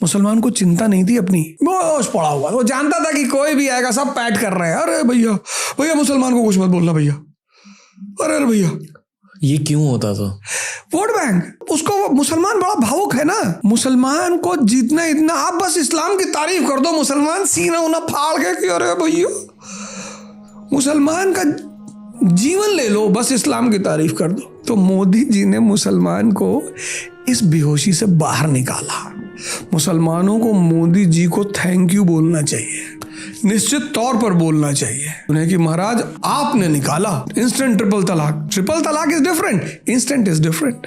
मुसलमान को चिंता नहीं थी अपनी, होश पड़ा हुआ, वो जानता था कि कोई भी आएगा सब पैट कर रहे हैं, अरे भैया भैया मुसलमान को कुछ मत बोलना भैया, अरे भैया। ये क्यों होता था? वोट बैंक, उसको मुसलमान बड़ा भावुक है ना, मुसलमान को जीतना इतना, आप बस इस्लाम की तारीफ कर दो, मुसलमान सीना उना फाड़ के कि अरे भैया, मुसलमान का जीवन ले लो, बस इस्लाम की तारीफ कर दो। तो मोदी जी ने मुसलमान को इस बेहोशी से बाहर निकाला। मुसलमानों को मोदी जी को थैंक यू बोलना चाहिए, निश्चित तौर पर बोलना चाहिए उन्हें कि महाराज आपने निकाला इंस्टेंट ट्रिपल तलाक। ट्रिपल तलाक is different, instant is different.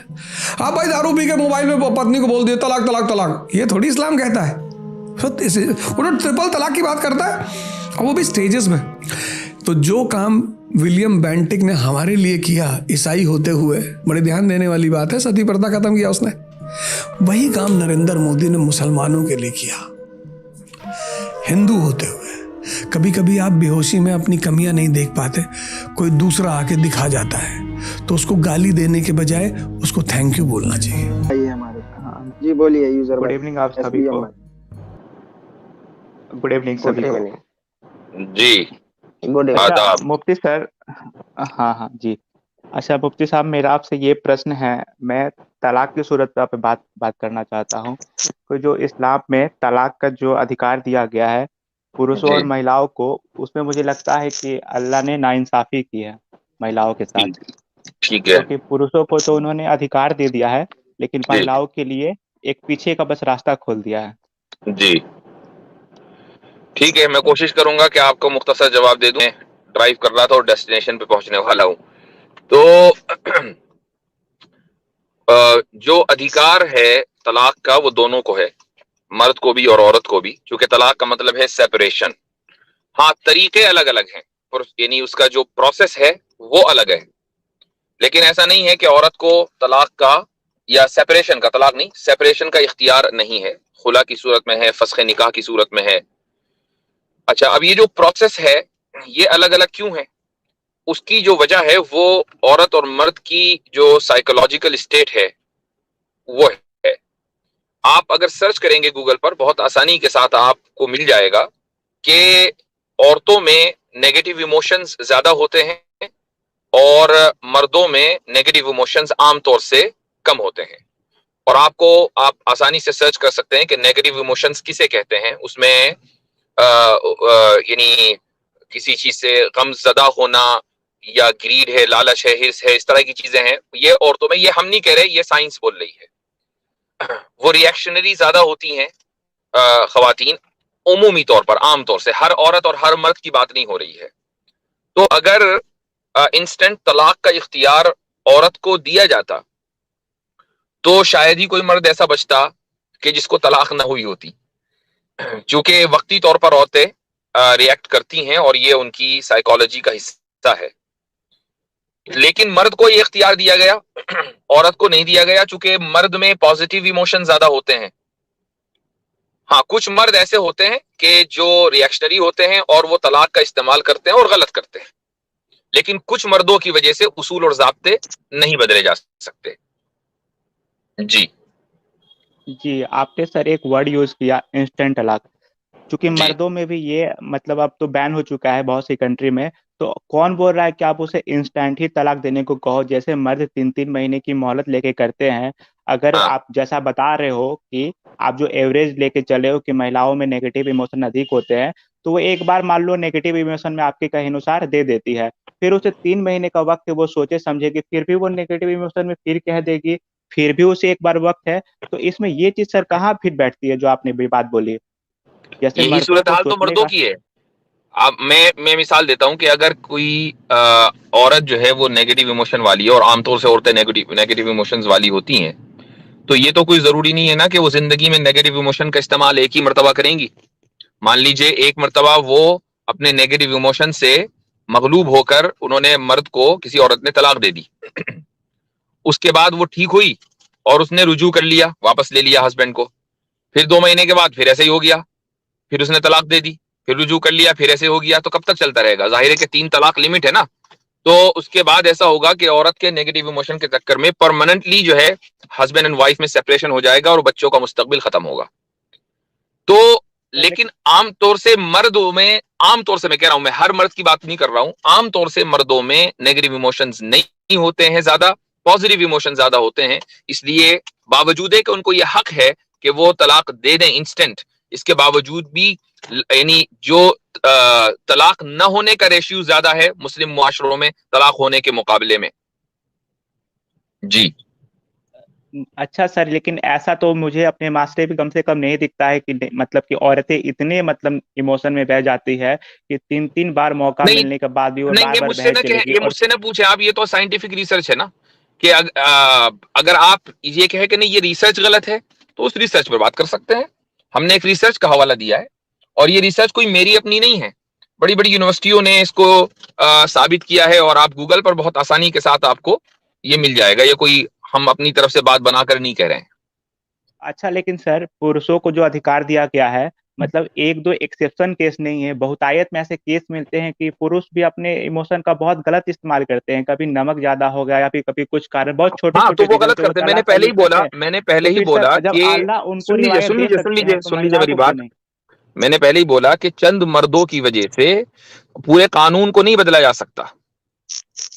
आप भाई दारू पी के मोबाइल में पत्नी को बोल दिए तलाक तलाक तलाक, ये थोड़ी इस्लाम कहता है। वो तो ट्रिपल तलाक की बात करता है, और वो भी स्टेजेस में। तो जो काम विलियम बेंटिक ने हमारे लिए किया ईसाई होते हुए, बड़े ध्यान देने वाली बात है, सती प्रथा खत्म किया उसने, वही काम नरेंद्र मोदी ने मुसलमानों के लिए किया हिंदू होते हुए। कभी कभी आप बेहोशी में अपनी कमियां नहीं देख पाते, कोई दूसरा आके दिखा जाता है, तो उसको गाली देने के बजाय उसको थैंक यू बोलना चाहिए। हमारे जी बोलिए यूजर। गुड इवनिंग आप सभी को। गुड इवनिंग सभी को जी। अच्छा मुफ्ती सर, हाँ जी, अच्छा मुफ्ती साहब, मेरा आपसे ये प्रश्न है, मैं तलाक की सूरत पे बात करना चाहता हूँ। तो जो इस्लाम में तलाक का जो अधिकार दिया गया है पुरुषों और महिलाओं को, उसमें मुझे लगता है कि अल्लाह ने नाइंसाफी की है महिलाओं के साथ। ठीक है, क्योंकि पुरुषों को तो उन्होंने अधिकार दे दिया है, लेकिन महिलाओं के लिए एक पीछे का बस रास्ता खोल दिया है। जी ठीक है, मैं कोशिश करूंगा कि आपको मुख्तसर जवाब दे दूं। ड्राइव कर रहा था और डेस्टिनेशन पे पहुंचने वाला हूं। तो जो अधिकार है तलाक का वो दोनों को है, मर्द को भी और औरत को भी, क्योंकि तलाक का मतलब है सेपरेशन। हाँ, तरीके अलग अलग हैं, यानी उसका जो प्रोसेस है वो अलग है, लेकिन ऐसा नहीं है कि औरत को तलाक का या सेपरेशन का, तलाक नहीं, सेपरेशन का इख्तियार नहीं है। खुला की सूरत में है, फस्खे निकाह की सूरत में है। अच्छा, अब ये जो प्रोसेस है ये अलग अलग क्यों है? उसकी जो वजह है वो औरत और मर्द की जो साइकोलॉजिकल स्टेट है वो है। आप अगर सर्च करेंगे गूगल पर, बहुत आसानी के साथ आपको मिल जाएगा कि औरतों में नेगेटिव इमोशंस ज्यादा होते हैं और मर्दों में नेगेटिव इमोशंस आमतौर से कम होते हैं। और आप आसानी से सर्च कर सकते हैं कि नेगेटिव इमोशंस किसे कहते हैं। उसमें यानी किसी चीज से गमज़दा होना, या ग्रीड है, लालच है, हिर्स है, इस तरह की चीजें हैं ये औरतों में। ये हम नहीं कह रहे, ये साइंस बोल रही है। वो रिएक्शनरी ज्यादा होती हैं खवातीन, उमूमी तौर पर, आम तौर से, हर औरत और हर मर्द की बात नहीं हो रही है। तो अगर इंस्टेंट तलाक का इख्तियार औरत को दिया जाता तो शायद ही कोई मर्द ऐसा बचता कि जिसको तलाक ना हुई होती, क्योंकि वक्ती तौर पर औरतें रिएक्ट करती हैं और ये उनकी साइकोलॉजी का हिस्सा है। लेकिन मर्द को ये इख्तियार दिया गया, औरत को नहीं दिया गया, चूंकि मर्द में पॉजिटिव इमोशन ज्यादा होते हैं। हाँ, कुछ मर्द ऐसे होते हैं कि जो रिएक्शनरी होते हैं और वो तलाक का इस्तेमाल करते हैं और गलत करते हैं, लेकिन कुछ मर्दों की वजह से उसूल और ज़ाब्ते नहीं बदले जा सकते। जी, आपने सर एक वर्ड यूज किया, इंस्टेंट तलाक। क्योंकि मर्दों में भी ये मतलब अब तो बैन हो चुका है बहुत सी कंट्री में, तो कौन बोल रहा है कि आप उसे इंस्टेंट ही तलाक देने को कहो? जैसे मर्द 3-3 महीने की मोहलत लेके करते हैं, अगर आप जैसा बता रहे हो कि आप जो एवरेज लेके चले हो कि महिलाओं में नेगेटिव इमोशन अधिक होते हैं, तो वो एक बार मान लो नेगेटिव इमोशन में आपके कहे अनुसार दे देती है, फिर उसे 3 महीने का वक्त वो सोचे समझेगी, फिर भी वो नेगेटिव इमोशन में फिर कह देगी, फिर भी उसे एक बार वक्त है। तो इसमें ये चीज सर कहाँ फिर बैठती है जो आपने भी बात बोली? जैसे यही सूरत हाल तो मर्दों की है। अब मैं मिसाल देता हूं कि अगर कोई औरत जो है वो नेगेटिव इमोशन वाली है, और आमतौर से औरतें नेगेटिव इमोशंस वाली होती हैं, तो ये तो कोई जरूरी नहीं है ना कि वो जिंदगी में नेगेटिव इमोशन का इस्तेमाल एक ही मर्तबा करेंगी। मान लीजिए एक मर्तबा वो अपने नेगेटिव इमोशन से मगलूब होकर उन्होंने मर्द को, किसी औरत ने तलाक दे दी, उसके बाद वो ठीक हुई और उसने रुजू कर लिया, वापस ले लिया हस्बैंड को, फिर 2 महीने के बाद फिर ऐसे ही हो गया, फिर उसने तलाक दे दी, फिर रुजू कर लिया, फिर ऐसे हो गया, तो कब तक चलता रहेगा? जाहिर है कि 3 तलाक लिमिट है ना। तो उसके बाद ऐसा होगा कि औरत के नेगेटिव इमोशन के चक्कर में परमानेंटली जो है हस्बैंड एंड वाइफ में सेपरेशन हो जाएगा और बच्चों का मुस्तकबिल खत्म होगा। तो लेकिन आमतौर से मर्दों में, आमतौर से मैं कह रहा हूं, मैं हर मर्द की बात नहीं कर रहा हूं, आमतौर से मर्दों में नेगेटिव इमोशंस नहीं होते हैं, ज्यादा पॉजिटिव इमोशन ज्यादा होते हैं। इसलिए बावजूद है कि उनको यह हक है कि वो तलाक दे दें इंस्टेंट, इसके बावजूद भी यानी जो तलाक न होने का रेशियो ज्यादा है मुस्लिम मुआशरों में तलाक होने के मुकाबले में। जी अच्छा सर, लेकिन ऐसा तो मुझे अपने मास्टर भी कम से कम नहीं दिखता है कि मतलब कि औरतें इतने मतलब इमोशन में बह जाती है कि 3-3 बार मौका नहीं मिलने के बाद भी वो नहीं, बार ये बार मुझसे बहस ना चलेगी। ये और मुझसे ना पूछे आप, ये तो साइंटिफिक रिसर्च है ना कि अगर आप ये कहे कि नहीं ये रिसर्च गलत है तो उस रिसर्च पर बात कर सकते हैं। हमने एक रिसर्च का हवाला दिया है और ये रिसर्च कोई मेरी अपनी नहीं है, बड़ी बड़ी यूनिवर्सिटियों ने इसको साबित किया है और आप गूगल पर बहुत आसानी के साथ आपको ये मिल जाएगा। ये कोई हम अपनी तरफ से बात बनाकर नहीं कह रहे हैं। अच्छा, लेकिन सर पुरुषों को जो अधिकार दिया गया है, मतलब एक दो एक्सेप्शन केस नहीं है, बहुतायत में ऐसे केस मिलते हैं कि पुरुष भी अपने इमोशन का बहुत गलत इस्तेमाल करते हैं। कभी नमक ज्यादा हो गया या फिर कभी कुछ कारण, बहुत छोटे हाँ तो छोटे वो चीजें गलत होते हैं, वो करते हैं। तलाक का यूज करते हैं। मैंने पहले तो ही फिर बोला सर जब कि अल्लाह उनको रिवायत दे सकते हैं तो सुन लीजिए महिलाओं मेरी को क्यों बात। नहीं? मैंने पहले ही बोला कि चंद मर्दों की वजह से पूरे कानून को नहीं बदला जा सकता,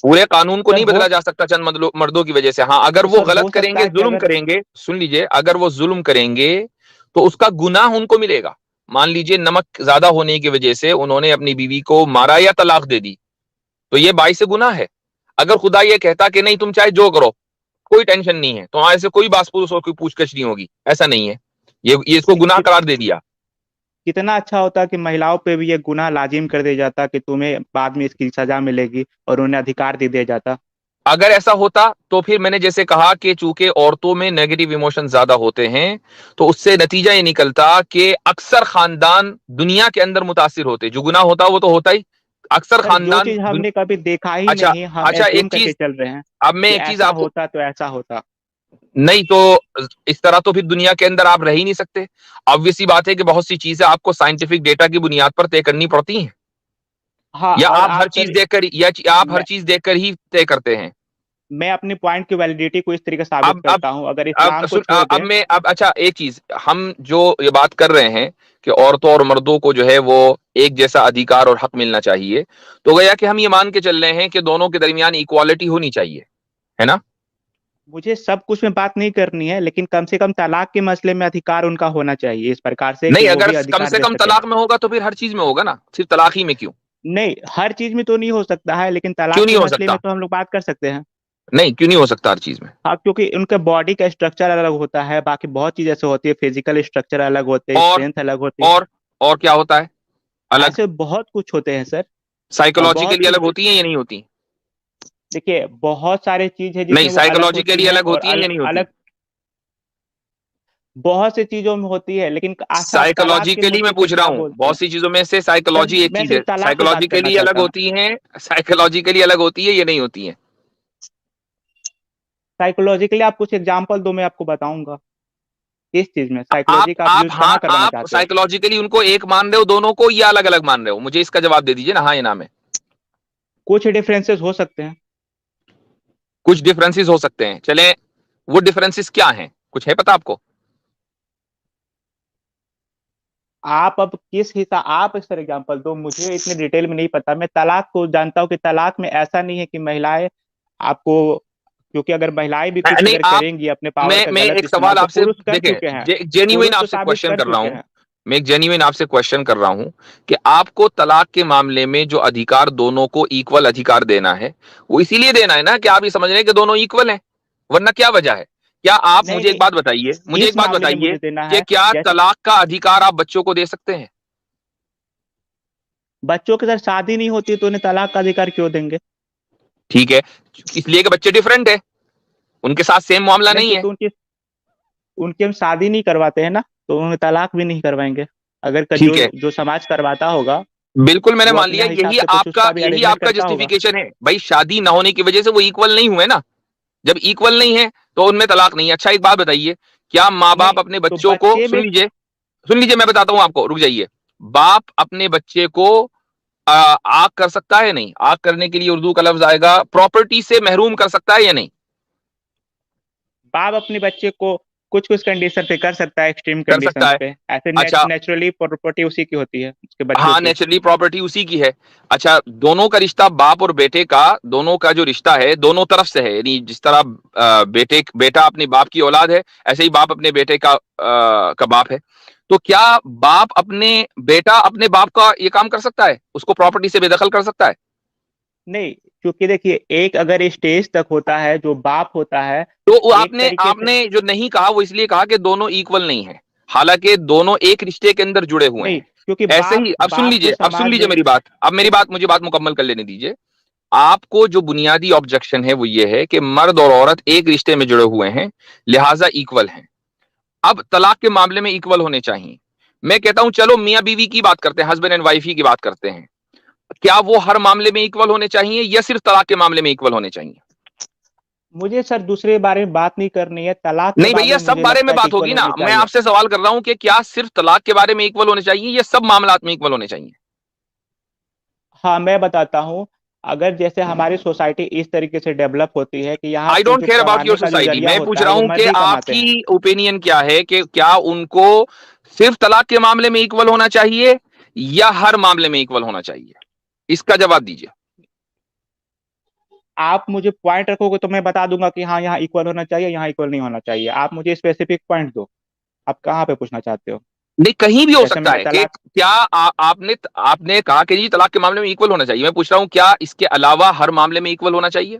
पूरे कानून को सर नहीं हो बदला जा सकता चंद मर्दों की वजह से। हाँ अगर तो वो सर हो गलत सकता करेंगे, है कि जुल्म अगर करेंगे, सुन लीजिए, अगर वो जुल्म करेंगे तो उसका गुनाह उनको मिलेगा। मान लीजिए नमक ज्यादा होने की वजह से उन्होंने अपनी बीवी को मारा या तलाक दे दी, तो ये बाइस गुनाह है। अगर खुदा ये कहता कि नहीं तुम चाहे जो करो कोई टेंशन नहीं है, तुम्हारे से कोई बास पुरुष और कोई पूछगछ नहीं होगी, ऐसा नहीं है। ये इसको गुनाह कि, करार दे दिया। कितना अच्छा होता कि महिलाओं पे भी ये गुनाह लाजिम कर दिया जाता कि तुम्हें बाद में इसकी सजा मिलेगी और उन्हें अधिकार दे दिया जाता। अगर ऐसा होता तो फिर मैंने जैसे कहा कि चूंकि औरतों में नेगेटिव इमोशन ज्यादा होते हैं तो उससे नतीजा ये निकलता कि अक्सर खानदान दुनिया के अंदर मुतासिर होते। जो गुनाह होता वो तो होता ही, अक्सर सर जो खानदान चीज हमने कभी देखा ही अच्छा नहीं, हम अच्छा, एज्यूम एक करके चीज, चल रहे हैं अब मैं कि एक चीज ऐसा आपको, होता तो ऐसा होता। नहीं तो इस तरह तो फिर दुनिया के अंदर आप रह ही नहीं सकते। ऑब्वियस सी बात है कि बहुत सी चीजें आपको साइंटिफिक डेटा की बुनियाद पर तय करनी पड़ती हैं, हाँ, या और आप हर आप चीज सर, देखकर आप हर मैं चीज देखकर ही तय करते हैं। मैं अपने पॉइंट की वैलिडिटी को इस तरीके से साबित अब करता हूँ, अगर इस्लाम को छोड़ अब दें। मैं अब अच्छा एक चीज, हम जो ये बात कर रहे हैं कि औरतों और मर्दों को जो है वो एक जैसा अधिकार और हक मिलना चाहिए, तो गया कि हम ये मान के चल रहे हैं कि दोनों के दरमियान इक्वालिटी होनी चाहिए, है ना? मुझे सब कुछ में बात नहीं करनी है, लेकिन कम से कम तलाक के मसले में अधिकार उनका होना चाहिए इस प्रकार से कि नहीं, वो अगर भी कम अधिकार से दे कम सके। तलाक में होगा तो फिर हर चीज में होगा ना, सिर्फ तलाक ही में क्यों? नहीं, हर चीज में तो नहीं हो सकता है, लेकिन क्यों तलाक नहीं के हो मसले सकता? में तो हम लोग बात कर सकते हैं। नहीं, क्यों नहीं हो सकता हर चीज में? हाँ, क्योंकि उनके बॉडी का स्ट्रक्चर अलग होता है, बाकी बहुत चीज ऐसे होती है, फिजिकल स्ट्रक्चर अलग होते हैं, और स्ट्रेंथ अलग होती है। और और क्या होता है अलग? ऐसे बहुत कुछ होते हैं सर। बहुत साइकोलॉजिकली अलग कुछ। होती है या नहीं होती? देखिए, बहुत सारे चीज है नहीं, जिसमें वो अलग होती साइकोलॉजिकली हैं, अलग और होती है या नहीं होती? अलग बहुत सी चीजों में होती है, लेकिन अच्छा, आप तलाक के साइकोलॉजिकली मैं मुद्दे पे पूछ रहा क्या हूँ, बोलते हैं? बहुत सी चीजों में से सर साइकोलॉजी एक मैं चीज है। सिर्फ तलाक पे बात करना साइकोलॉजिकली अलग चाहता हूँ। होती है, साइकोलॉजिकली अलग होती है ये नहीं होती है? साइकोलॉजिकली आप कुछ एग्जांपल दो, मैं आपको बताऊंगा किस चीज में आप साइकोलॉजी का आप यूज हाँ, कहाँ करवाना आप चाहते हो। साइकोलॉजिकली उनको एक मान रहे हो दोनों को या अलग अलग मान रहे हो? मुझे इसका जवाब दे दीजिए ना, हाँ या ना में। कुछ डिफरेंसेस हो सकते हैं। कुछ डिफरेंसेस हो सकते हैं, चलें वो डिफरेंसेस क्या हैं, कुछ है पता आपको? आप अब किस हिसाब, आप इस तरह एग्जांपल दो, मुझे इतने डिटेल में नहीं पता। मैं तलाक को जानता हूँ कि तलाक में ऐसा नहीं है कि महिलाएं आपको, क्योंकि अगर महिलाएं भी कुछ नहीं अगर आप, करेंगी अपने पावर का मैं गलत एक इस्तेमाल, सवाल तो आपसे पुरुष कर देखें, चुके हैं। जेन्युइन पुरुष तो आपसे साबित क्वेश्चन कर कर रहा चुके हूं, हैं। मैं एक जेन्युइन आपसे क्वेश्चन कर रहा हूं कि आपको तलाक के मामले में जो अधिकार दोनों को इक्वल अधिकार देना है, वो इसीलिए देना है ना कि आप ये समझ रहे हैं कि दोनों इक्वल हैं, वरना क्या वजह है? क्या आप, नहीं मुझे एक नहीं, बात बताइए, मुझे एक इस बात मामले में बताइए मुझे देना कि है। क्या जैसे तलाक का अधिकार आप बच्चों को दे सकते हैं? बच्चों के साथ शादी नहीं होती तो उन्हें तलाक का अधिकार क्यों देंगे? ठीक है, इसलिए कि बच्चे डिफरेंट है, उनके साथ सेम मामला नहीं, नहीं है। क्योंकि उनकी उनकी हम शादी नहीं करवाते हैं ना, तो उन्हें तलाक भी नहीं करवाएंगे। अगर ठीक जो है, जो समाज करवाता होगा बिल्कुल मैंने वो मान अपने लिया, हिसाब से कुछ उसका भी यही अरेंजमेंट आपका करता होगा। जस्टिफिकेशन है भाई, शादी ना होने की वजह से वो इक्वल नहीं हुए ना। जब इक्वल नहीं है तो उनमें तलाक नहीं है। अच्छा एक बात बताइए, क्या माँ नहीं बाप अपने तो बच्चों को, बच्चे में, सुन लीजिए मैं बताता हूं आपको, रुक जाइए। बाप अपने बच्चे को आग कर सकता है? नहीं, आग करने के लिए उर्दू का लफ्ज आएगा, प्रॉपर्टी से महरूम कर सकता है या नहीं? बाप अपने बच्चे को कुछ कुछ कंडीशन पे कर सकता है, एक्सट्रीम कर सकता कंडीशंस है। पे। ऐसे अच्छा, नेचुरली प्रॉपर्टी उसी की होती है, उसके बच्चों हाँ, की। नेचुरली प्रॉपर्टी उसी की है। अच्छा, दोनों का रिश्ता, बाप और बेटे का, दोनों का जो रिश्ता है दोनों तरफ से है, यानी जिस तरह बेटा अपने बाप की औलाद है, ऐसे ही बाप अपने बेटे का बाप है। तो क्या बेटा अपने बाप का ये काम कर सकता है, उसको प्रॉपर्टी से बेदखल कर सकता है? नहीं, क्योंकि देखिए, एक अगर स्टेज तक होता है जो बाप होता है, तो वो एक आपने तरीके से। आपने जो नहीं कहा वो इसलिए कहा कि दोनों इक्वल नहीं है, हालांकि दोनों एक रिश्ते के अंदर जुड़े हुए नहीं, हैं। क्योंकि ऐसे ही, अब बाप को समाज में। मेरी बात, मुझे बात मुकम्मल कर लेने दीजिए। आपको जो बुनियादी ऑब्जेक्शन है वो ये है कि मर्द और औरत एक रिश्ते में जुड़े हुए हैं, लिहाजा इक्वल हैं। अब तलाक के मामले में इक्वल होने चाहिए। मैं कहता हूं चलो मियां बीवी की बात करते हैं, हस्बैंड एंड वाइफ ही की बात करते हैं। क्या वो हर मामले में इक्वल होने चाहिए या सिर्फ तलाक के मामले में इक्वल होने चाहिए? मुझे सर दूसरे बारे में बात नहीं करनी है, तलाक के नहीं बारे भैया, में सब मुझे बारे लगता में है कि बात इक्वल होगी ना। होनी मैं चाहिए। आपसे सवाल कर रहा हूं कि क्या सिर्फ तलाक के बारे में इक्वल होने चाहिए या सब मामलात में इक्वल होने चाहिए? हाँ, मैं बताता हूँ। अगर जैसे हमारी सोसाइटी इस तरीके से डेवलप होती है कि यहाँ आई पे डोंट जो केयर अबाउट कमाने योर का जो सोसाइटी, जरिया मैं पूछ होता है रहा वो हूं कि मर्द ही कमाते हैं। आपकी ओपिनियन क्या है कि क्या उनको सिर्फ तलाक के मामले में इक्वल होना चाहिए या हर मामले में इक्वल होना चाहिए? इसका जवाब दीजिए। आप मुझे पॉइंट रखोगे तो मैं बता दूंगा कि हाँ, यहाँ इक्वल होना चाहिए, यहाँ इक्वल नहीं होना चाहिए। आप मुझे स्पेसिफिक पॉइंट दो, आप कहाँ पे पूछना चाहते हो। नहीं, कहीं भी हो जैसे सकता मैं है कि तलाक। क्या आपने कहा कि जी तलाक के मामले में इक्वल होना चाहिए। मैं पूछ रहा हूं क्या इसके अलावा हर मामले में इक्वल होना चाहिए?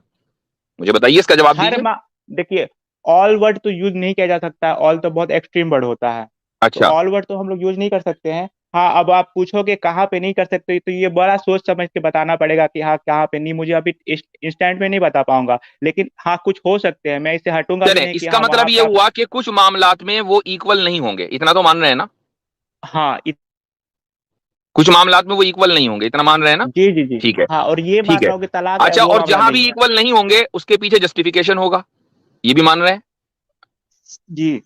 मुझे बताइए, इसका जवाब हर दीजिए। मा देखिए, ऑल वर्ड तो यूज नहीं किया जा सकता है, ऑल तो बहुत एक्सट्रीम वर्ड होता है। तो अच्छा, ऑल वर्ड तो हम लोग यूज नहीं कर सकते हैं। हाँ, अब आप पूछोगे कहाँ पे नहीं कर सकते, तो ये बड़ा सोच समझ के बताना पड़ेगा कि हाँ कहाँ पे नहीं, मुझे अभी इंस्टेंट में नहीं बता पाऊंगा। लेकिन हाँ, कुछ हो सकते हैं, मैं इससे हटूंगा भी चले, नहीं कि इसका हाँ वहां मतलब पे ये आप। हुआ कि कुछ मामलात में वो इक्वल नहीं होंगे, इतना तो मान रहे हैं ना? हाँ, कुछ मामलात में वो इक्वल नहीं होंगे, इतना मान रहे हैं ना? जी जी जी। ठीक है। हाँ, और ये ठीक मान है। रहा हूँ कि तलाक अच्छा, वो और मामला जहां नहीं भी है। इक्वल नहीं होंगे उसके पीछे जस्टिफिकेशन होगा, ये भी मान रहे हैं? जी।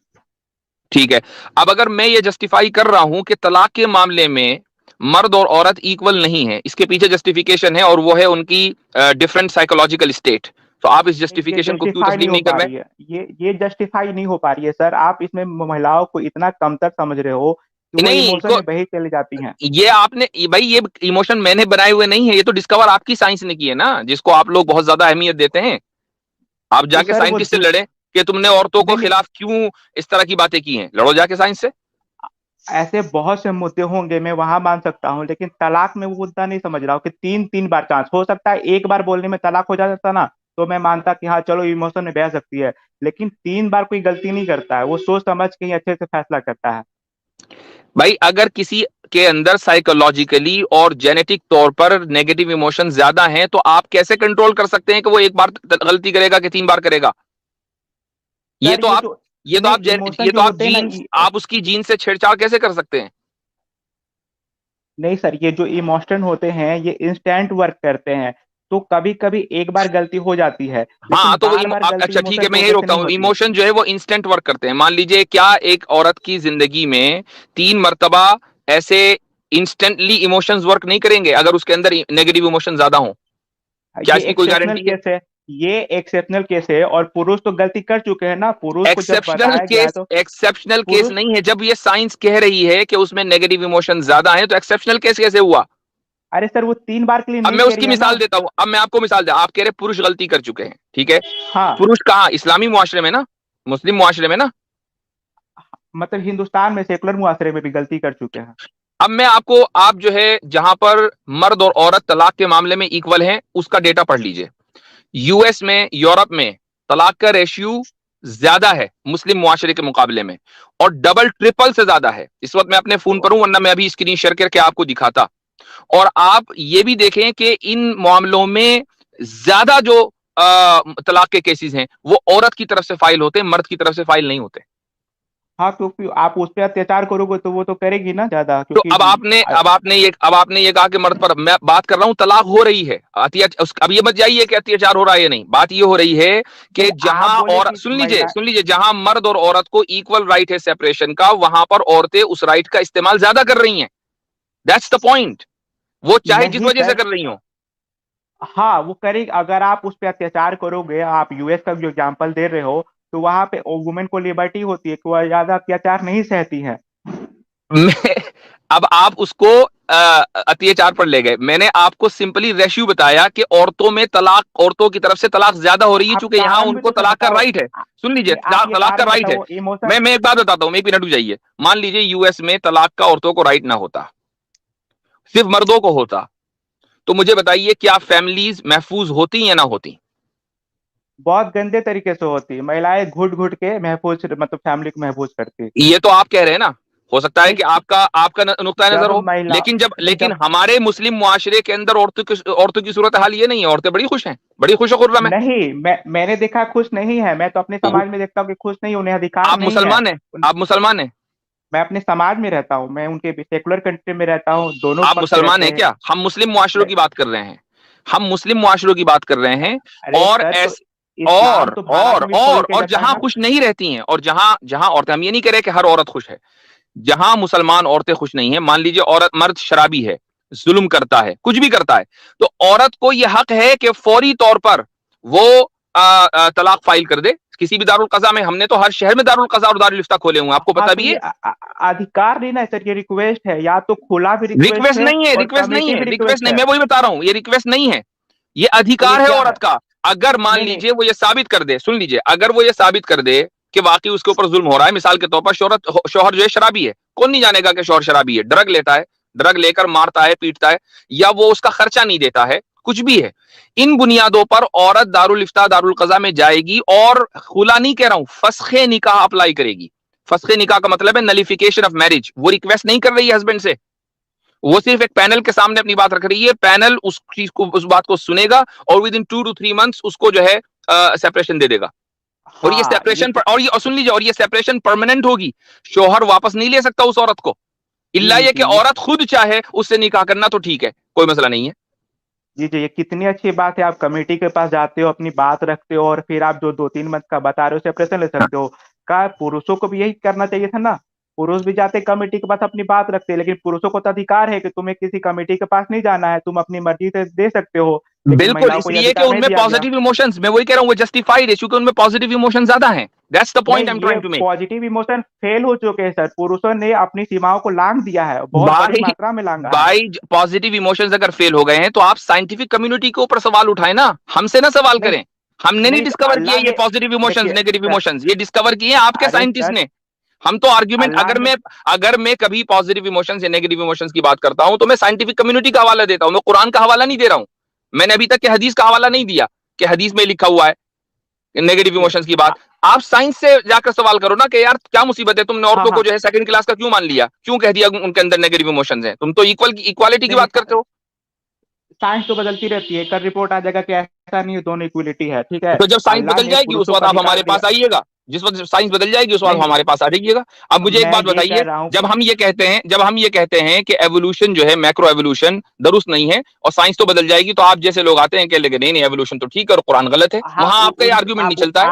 ठीक है। अब अगर मैं ये जस्टिफाई कर रहा हूं कि तलाक के मामले में मर्द और औरत इक्वल नहीं है, इसके पीछे जस्टिफिकेशन है और वो है उनकी डिफरेंट साइकोलॉजिकल स्टेट, तो आप इस ये जस्टिफिकेशन को क्यों जस्टिफाई नहीं तस्लीम हो नहीं कर पा रहे? रही है, ये जस्टिफाई नहीं हो पा रही है सर। आप इसमें महिलाओं को इतना कम तक समझ रहे हो कि वो नहीं इमोशन को में बही चली जाती हैं। भाई ये इमोशन मैंने बनाए हुए नहीं है, ये तो डिस्कवर आपकी साइंस ने की है ना, जिसको आप लोग बहुत ज्यादा अहमियत देते हैं। आप तो जाके सर वो साइंटिस्ट से लड़े कि तुमने औरतों को नहीं नहीं, खिलाफ क्यों इस तरह की बातें की हैं, लड़ो जाके साइंस से। ऐसे बहुत से मुद्दे होंगे, मैं वहां मान सकता हूँ, लेकिन तलाक में वो मुद्दा नहीं समझ रहा हूँ कि तीन तीन बार चांस हो सकता है। एक बार बोलने में तलाक हो जाता ना, तो मैं मानता कि हाँ चलो इमोशन में बह सकती है। लेकिन तीन बार कोई गलती नहीं करता है, वो सोच समझ के ही अच्छे से फैसला करता है। भाई अगर किसी के अंदर साइकोलॉजिकली और जेनेटिक तौर पर नेगेटिव इमोशन ज्यादा हैं तो आप कैसे कंट्रोल कर सकते हैं कि वो एक बार गलती करेगा कि 3 बार करेगा? ये सर तो आप ये तो नहीं, आप इमोशन जो होते हैं ना, जीन्स, आप उसकी जीन से छेड़छाड़ कैसे कर सकते हैं? नहीं सर, ये जो इमोशन होते हैं ये इंस्टेंट वर्क करते हैं। तो कभी कभी एक बार गलती हो जाती है, हाँ, लेकिन तो वो बार बार गलती अच्छा ठीक है, इमोशन की मैं यही वजह से रोकता नहीं हूँ। होती है। इमोशन जो है वो इंस्टेंट वर्क करते हैं। मान लीजिए क्या एक औरत की जिंदगी में 3 मर्तबा ऐसे इंस्टेंटली इमोशंस वर्क नहीं करेंगे अगर उसके अंदर नेगेटिव इमोशन ज्यादा हो? क्या ये इसकी कोई एक्सेप्शनल गारंटी है? केस है। ये एक्सेप्शनल केस है, और पुरुष तो गलती कर चुके हैं ना, पुरुष को जब एक्सेप्शनल बताया गया है केस तो एक्सेप्शनल केस पुरुष। नहीं है। जब ये साइंस कह रही है कि उसमें नेगेटिव इमोशन ज्यादा है तो एक्सेप्शनल केस कैसे हुआ? अरे सर, वो 3 बार के लिए अब नहीं मैं कह उसकी रही है ना। मिसाल देता हूं। अब मैं आपको मिसाल दे, आप कह रहे पुरुष गलती कर चुके हैं, ठीक है। हाँ, पुरुष कहाँ? इस्लामी मुआशरे में ना, मुस्लिम मुआशरे में ना। मतलब हिंदुस्तान में सेकुलर मुआशरे में भी गलती कर चुके हैं। अब मैं आपको, आप जो है जहां पर मर्द और औरत तलाक के मामले में इक्वल हैं उसका डेटा पढ़ लीजिए। यूएस में, यूरोप में तलाक का रेशियो ज्यादा है मुस्लिम मुआशरे के मुकाबले में, और डबल ट्रिपल से ज्यादा है। इस वक्त मैं अपने फोन पर हूं, वरना मैं अभी स्क्रीन शेयर करके आपको दिखाता। और आप ये भी देखें कि इन मामलों में ज्यादा जो तलाक के केसेस हैं वो औरत की तरफ से फाइल होते हैं, मर्द की तरफ से फाइल नहीं होते। हाँ, क्योंकि आप उस पर अत्याचार करोगे तो वो तो करेगी ना ज्यादा, तो क्योंकि अब आपने ये कहा कि मर्द पर, मैं बात कर रहा हूं तलाक हो रही है, अब ये मत जाइए कि अत्याचार हो रहा है या नहीं। बात ये हो रही है कि नहीं, आप जहां, बोले और कि महिला। सुन लीजिए, जहां मर्द और औरत को इक्वल राइट है सेपरेशन का, वहां पर औरतें उस राइट का इस्तेमाल ज्यादा कर रही हैं। That's the point. वो चाहे जिस नहीं वजह से सर, कर रही हो। हाँ वो करेगी। अगर आप उस पर अत्याचार करोगे, आप यूएस का जो एग्जांपल दे रहे हो, तो वहां पे वुमेन को लिबर्टी होती है कि वह ज्यादा अत्याचार नहीं सहती है। अब आप उसको अत्याचार पर ले गए। मैंने आपको सिंपली रेशियो बताया कि औरतों में तलाक, औरतों की तरफ से तलाक ज्यादा हो रही है, आप चूंकि यहाँ कारण भी उनको तो तलाक का बताओ। राइट है। सुन लीजिए, आप ये तलाक का कारण राइट है। बताओ, इमोशन। मैं एक बात बताता हूँ, एक मिनट रुक जाइए। मान लीजिए यूएस में तलाक का औरतों को राइट ना होता, सिर्फ मर्दों को होता, तो मुझे बताइए क्या फैमिलीज महफूज होती या ना होती? बहुत गंदे तरीके से होती है, महिलाएं घुट घुट के महफूज, मतलब फैमिली को महफूज करती। ये तो आप कह रहे हैं ना, हो सकता है नहीं, कि आपका नुक्ता नजर जब हो, महिला नहीं लेकिन जब हमारे मुस्लिम मुआशरे के अंदर औरतों की सूरत हाल ये नहीं है। औरतें बड़ी खुश हैं, बड़ी खुश खुर्रम है। नहीं, मैंने देखा खुश नहीं है। मैं तो अपने समाज में देखता हूँ कि खुश नहीं, उन्हें अधिकार आप नहीं है। मुसलमान हैं, आप मुसलमान हैं, मैं अपने समाज में रहता हूँ, मैं उनके सेकुलर कंट्री में रहता हूँ, दोनों आप पक्ष मुसलमान रहते हैं हैं। क्या? हम मुस्लिम मुआशरों मैं- की बात कर रहे हैं, हम मुस्लिम मुआशरों की बात कर रहे हैं। अरे और सर, तो ऐस इस्लाम तो भारत में भी खोल के और जाता है जहां ना। खुश नहीं रहती हैं, और जहां जहां औरतें, हम ये नहीं कह रहे कि हर औरत खुश है, जहां मुसलमान औरतें खुश नहीं है, मान लीजिए औरत, मर्द शराबी है, जुल्म करता है, कुछ भी करता है, तो औरत को यह हक है कि फौरी तौर पर वो तलाक फाइल कर दे किसी भी दारुल कज़ा में। हमने तो हर शहर में दारुल कज़ा और दारुल इफ्ता खोले हुए हैं, आपको हाँ, पता तो भी ये है। अधिकार नहीं ना सर, ये रिक्वेस्ट है, या तो खुला भी रिक्वेस्ट रिक्वेस्ट है नहीं है, और रिक्वेस्ट नहीं कमेटी है, भी रिक्वेस्ट रिक्वेस्ट नहीं, है। मैं वही बता रहा हूं, ये रिक्वेस्ट नहीं है, ये तो ये अधिकार है क्या औरत है? का। अगर मान नहीं नहीं लीजिए वो ये साबित कर दे, सुन लीजिए, अगर वो ये साबित कर दे कि वाकई उसके ऊपर जुल्म हो रहा है, मिसाल के तौर पर शौहर जो है शराबी है, कौन नहीं जानेगा कि शौहर शराबी है, ड्रग लेता है, ड्रग लेकर मारता है, पीटता है, या वो उसका खर्चा नहीं देता है, कुछ भी है, इन बुनियादों पर औरत दारुल इफ्ता दारुल कज़ा में जाएगी और खुला नहीं कह रहा हूं, फस्खे निकाह अप्लाई करेगी। फस्खे निकाह का मतलब है नलिफिकेशन ऑफ मैरिज। वो रिक्वेस्ट नहीं कर रही है हस्बैंड से, वो सिर्फ एक पैनल के सामने अपनी बात रख रही है। पैनल उस चीज को, उस बात को सुनेगा और विद इन 2 to 3 months उसको जो है सेपरेशन दे देगा। और ये हाँ, सेपरेशन पर, और ये, और सुन लीजिए, और ये सेपरेशन परमानेंट होगी। शौहर वापस नहीं ले सकता उस औरत को, जी इल्ला जी ये कि जी, औरत खुद चाहे उससे निकाह करना, तो ठीक है, कोई मसला नहीं है। जी जी, ये कितनी अच्छी बात है। आप कमेटी के पास जाते हो, अपनी बात रखते हो, और फिर आप जो 2-3 मंथ का बता रहे हो सेपरेशन ले सकते हो। का पुरुषों को भी यही करना चाहिए था ना। पुरुष भी जाते कमेटी के पास अपनी बात रखते हैं, लेकिन पुरुषों को तो अधिकार है कि तुम्हें किसी कमेटी के पास नहीं जाना है, तुम अपनी मर्जी से दे सकते हो, लेकिन बिल्कुल, महिलाओं को यह इसलिए कि अधिकार नहीं उनमें दिया गया। पॉजिटिव इमोशंस, मैं वही कह रहा हूं, वो जस्टिफाइड है क्योंकि उनमें पॉजिटिव इमोशंस ज्यादा हैं। That's the point I am नहीं, ये trying to make. Positive emotion fail हो चुके हैं सर। पुरुषों ने अपनी सीमाओं को लांघ दिया है, बहुत बड़ी बाई मात्रा में लांघा है। बाई पॉजिटिव इमोशंस अगर फेल हो गए हैं तो आप साइंटिफिक कम्युनिटी के ऊपर सवाल उठाए ना, हमसे ना सवाल नहीं करें। हमने नहीं नहीं, तो डिस्कवर किया अल्लाह ये ने, पॉजिटिव इमोशंस, देखिए नेगेटिव सर, इमोशंस, ये डिस्कवर किए हैं आपके अरे साइंटिस्ट सर, ने। हम तो आर्ग्यूमेंट, अल्लाह ने, अगर मैं कभी पॉजिटिव इमोशंस या नेगेटिव इमोशंस की बात करता हूं तो मैं साइंटिफिक कम्युनिटी का हवाला देता हूं, मैं कुरान का हवाला नहीं दे रहा हूं। मैंने अभी तक के हदीस का हवाला नहीं दिया कि हदीस में लिखा हुआ है नेगेटिव देखिए, इमोशंस की बात। आप साइंस से जाकर सवाल करो ना कि यार क्या मुसीबत है, तुमने हाँ औरतों को हाँ, जो है सेकंड क्लास का क्यों मान लिया, क्यों कह दिया उनके अंदर नेगेटिव इमोशंस हैं, तुम तो इक्वालिटी की नहीं बात करते हो। साइंस तो बदलती रहती है, कल रिपोर्ट आ जाएगा कि ऐसा नहीं है, दोनों इक्वलिटी है, ठीक है। तो जब साइंस अल्लाह बदल ने जाएगी उस पुरुषों वक्त को आप हमारे अधिकार दिया। पास आइएगा, जिस वक्त साइंस बदल जाएगी उस वक्त नहीं, हमारे पास आ जाइएगा। अब मुझे एक मैं बात ये कह बताइए, रहा हूँ जब कि हम ये कहते हैं कि एवोल्यूशन जो है, मैक्रो एवोल्यूशन दुरुस्त नहीं है और साइंस तो बदल जाएगी, तो आप जैसे लोग आते हैं कह लेंगे नहीं नहीं एवोल्यूशन तो ठीक है और कुरान गलत है, हाँ, वहां आपका ये आर्ग्यूमेंट नहीं चलता है।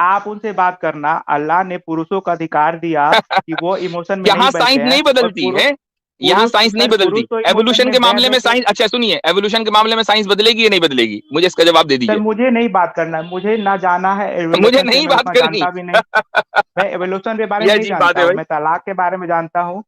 आप उनसे बात करना। अल्लाह ने पुरुषों को अधिकार दिया कि वो इमोशन में नहीं यहाँ बहते साइंस हैं, नहीं और बदलती पुरुष है, यहाँ पुरुष साइंस नहीं सर, पुरुष बदलती। तो इमोशन एवोल्यूशन के में बह मामले बह में के। साइंस, अच्छा सुनिए, एवोल्यूशन के मामले में साइंस बदलेगी या नहीं बदलेगी, मुझे इसका जवाब दे सर दीजिए। मुझे नहीं बात करना है, मुझे ना जाना है मुझे एवोल्यूशन से, नहीं मैं बात उतना करनी। जानता भी नहीं। मैं एवोल्यूशन के बारे में यह नहीं अजीब बात जानता है हूँ, भाई, मैं तलाक के बारे में जानता हूँ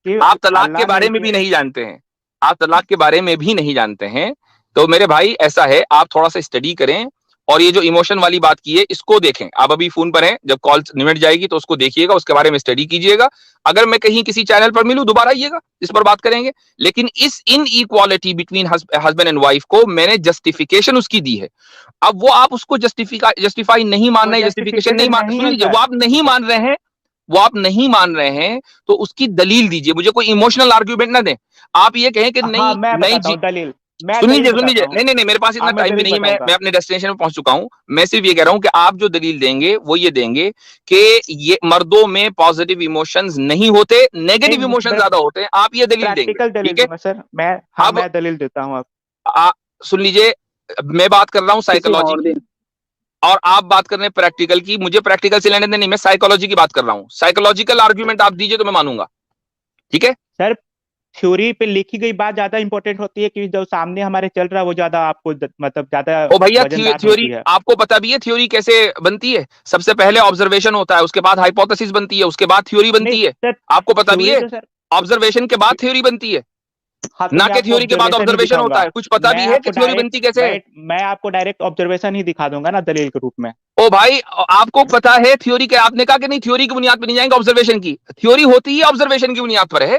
कि आप तलाक के अल्लाह ने बारे में भी इसमें। नहीं जानते हैं, आप तलाक के बारे में भी नहीं जानते हैं। तो मेरे भाई ऐसा है, आप थोड़ा सा स्टडी करें और ये जो इमोशन वाली बात की है इसको देखें। आप अभी फोन पर हैं, जब कॉल निमट जाएगी तो उसको देखिएगा, उसके बारे में स्टडी कीजिएगा। अगर मैं कहीं किसी चैनल पर मिलूं दोबारा आइएगा, इस पर बात करेंगे। लेकिन इस inequality between husband and wife को मैंने जस्टिफिकेशन उसकी दी है। अब वो आप उसको जस्टिफाई नहीं मान वो रहे, जस्टिफिकेशन नहीं जस्टिफिकेशन मान, नहीं सुन है लीजिए, सर। वो आप नहीं मान रहे हैं तो उसकी दलील दीजिए, मुझे कोई इमोशनल आर्ग्यूमेंट ना दें। आप ये कहें कि हाँ, नहीं मैं नहीं बताता जी, हूँ दलील। मैं सुन दलील लीजिए, बताता हूँ। नहीं नहीं नहीं, मेरे पास इतना हाँ, मैं टाइम भी दलील नहीं है, बताऊंगा। मैं अपने डेस्टिनेशन में पहुंच चुका हूं। मैं सिर्फ ये कह रहा हूं कि आप जो दलील देंगे वो ये देंगे कि ये मर्दों में पॉजिटिव इमोशंस नहीं होते, नेगेटिव नहीं, इमोशंस मैं ज्यादा होते हैं, आप ये दलील देंगे, प्रैक्टिकल दलील ठीक है। दूंगा सर, मैं, हाँ, अब मैं दलील देता हूँ। आप आ, सुन लीजिए, मैं बात कर रहा हूं किसी साइकोलॉजी और की दिन। और आप बात कर रहे हैं प्रैक्टिकल की। मुझे प्रैक्टिकल से लेने देने नहीं, मैं साइकोलॉजी की बात कर रहा हूं। साइकोलॉजिकल आर्ग्यूमेंट आप दीजिए तो मैं मानूंगा, ठीक है। सर थ्योरी पे लिखी गई बात ज्यादा इंपॉर्टेंट होती है कि जो सामने हमारे चल रहा है वो ज्यादा आपको मतलब ज्यादा ओ भैया वजनदार थ्योरी होती है। आपको पता भी है थ्योरी कैसे बनती है? सबसे पहले ऑब्जर्वेशन होता है, उसके बाद हाइपोथेसिस बनती है, उसके बाद थ्योरी बनती नहीं है। सर, आपको पता भी थ्योरी है? तो सर, ऑब्जर्वेशन के बाद थ्योरी बनती है, हाँ तो ना मैं कि आपको थ्योरी के बाद ऑब्जर्वेशन ही ऑब्जर्वेशन होता दिखाऊंगा। है। कुछ पता मैं भी है कि आपको थ्योरी डायरेक्ट बनती कैसे है? मैं आपको डायरेक्ट ऑब्जर्वेशन ही दिखा दूंगा ना दलील के रूप में। ओ भाई आपको पता है थ्योरी के, आपने कहा कि नहीं थ्योरी की बुनियाद पर नहीं जाएंगे ऑब्जर्वेशन की। थ्योरी होती ही ऑब्जर्वेशन की बुनियाद पर है।